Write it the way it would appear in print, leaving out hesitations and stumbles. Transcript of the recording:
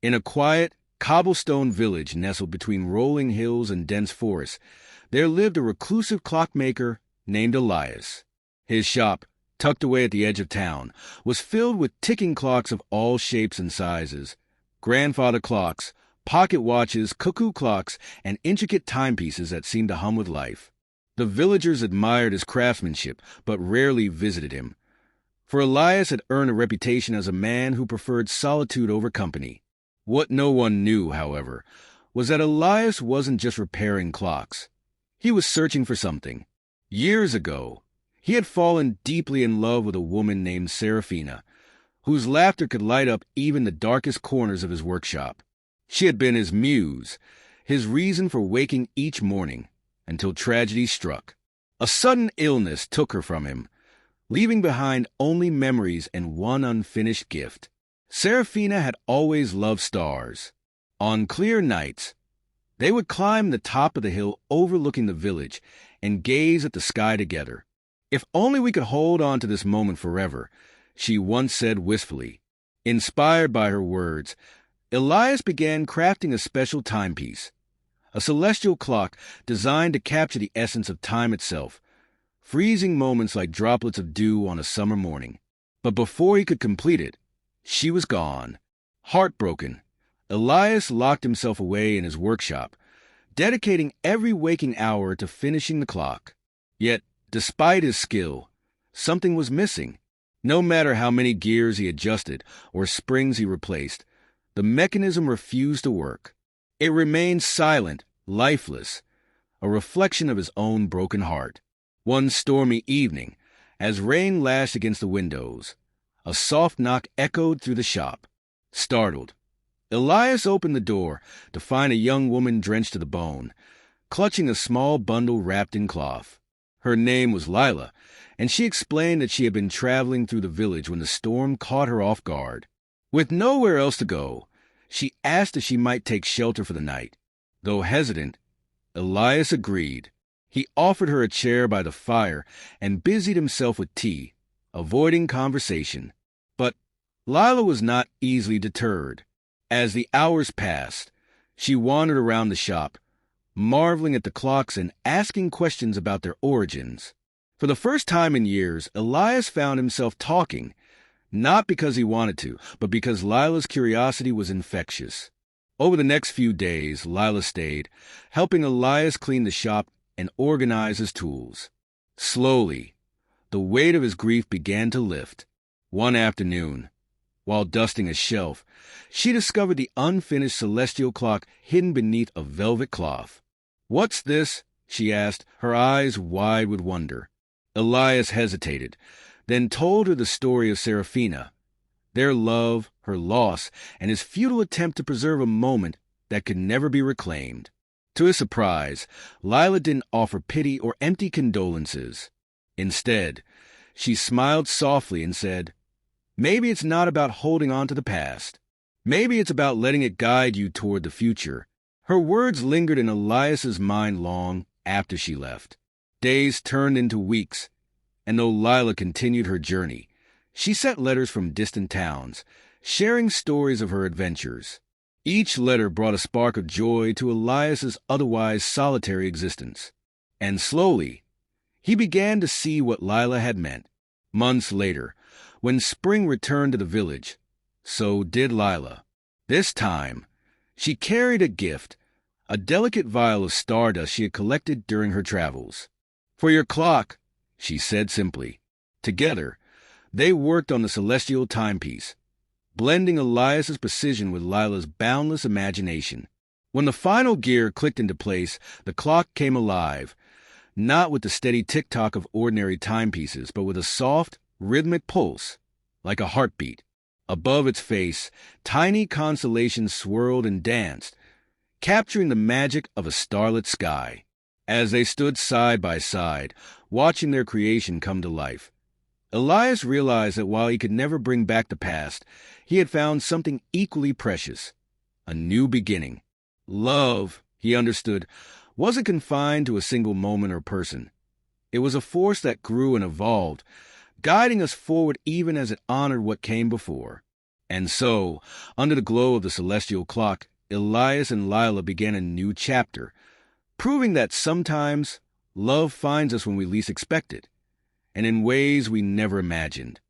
In a quiet, cobblestone village nestled between rolling hills and dense forests, there lived a reclusive clockmaker named Elias. His shop, tucked away at the edge of town, was filled with ticking clocks of all shapes and sizes. Grandfather clocks, pocket watches, cuckoo clocks, and intricate timepieces that seemed to hum with life. The villagers admired his craftsmanship, but rarely visited him. For Elias had earned a reputation as a man who preferred solitude over company. What no one knew, however, was that Elias wasn't just repairing clocks. He was searching for something. Years ago, he had fallen deeply in love with a woman named Serafina, whose laughter could light up even the darkest corners of his workshop. She had been his muse, his reason for waking each morning, until tragedy struck. A sudden illness took her from him, leaving behind only memories and one unfinished gift. Serafina had always loved stars. On clear nights, they would climb the top of the hill overlooking the village and gaze at the sky together. "If only we could hold on to this moment forever," she once said wistfully. Inspired by her words, Elias began crafting a special timepiece, a celestial clock designed to capture the essence of time itself, freezing moments like droplets of dew on a summer morning. But before he could complete it, she was gone. Heartbroken, Elias locked himself away in his workshop, dedicating every waking hour to finishing the clock. Yet, despite his skill, something was missing. No matter how many gears he adjusted or springs he replaced, the mechanism refused to work. It remained silent, lifeless, a reflection of his own broken heart. One stormy evening, as rain lashed against the windows, a soft knock echoed through the shop. Startled, Elias opened the door to find a young woman drenched to the bone, clutching a small bundle wrapped in cloth. Her name was Lila, and she explained that she had been traveling through the village when the storm caught her off guard. With nowhere else to go, she asked if she might take shelter for the night. Though hesitant, Elias agreed. He offered her a chair by the fire and busied himself with tea, avoiding conversation. But Lila was not easily deterred. As the hours passed, she wandered around the shop, marveling at the clocks and asking questions about their origins. For the first time in years, Elias found himself talking, not because he wanted to, but because Lila's curiosity was infectious. Over the next few days, Lila stayed, helping Elias clean the shop and organize his tools. Slowly, the weight of his grief began to lift. One afternoon, while dusting a shelf, she discovered the unfinished celestial clock hidden beneath a velvet cloth. "What's this?" she asked, her eyes wide with wonder. Elias hesitated, then told her the story of Serafina, their love, her loss, and his futile attempt to preserve a moment that could never be reclaimed. To his surprise, Lila didn't offer pity or empty condolences. Instead, she smiled softly and said, "Maybe it's not about holding on to the past. Maybe it's about letting it guide you toward the future." Her words lingered in Elias's mind long after she left. Days turned into weeks, and though Lila continued her journey, she sent letters from distant towns, sharing stories of her adventures. Each letter brought a spark of joy to Elias's otherwise solitary existence. And slowly, he began to see what Lila had meant. Months later, when spring returned to the village, so did Lila. This time, she carried a gift, a delicate vial of stardust she had collected during her travels. "For your clock," she said simply. Together, they worked on the celestial timepiece, blending Elias's precision with Lila's boundless imagination. When the final gear clicked into place, the clock came alive, not with the steady tick-tock of ordinary timepieces, but with a soft, rhythmic pulse, like a heartbeat. Above its face, tiny constellations swirled and danced, capturing the magic of a starlit sky. As they stood side by side, watching their creation come to life, Elias realized that while he could never bring back the past, he had found something equally precious, a new beginning. Love, he understood, wasn't confined to a single moment or person. It was a force that grew and evolved, guiding us forward even as it honored what came before. And so, under the glow of the celestial clock, Elias and Lila began a new chapter, proving that sometimes love finds us when we least expect it, and in ways we never imagined.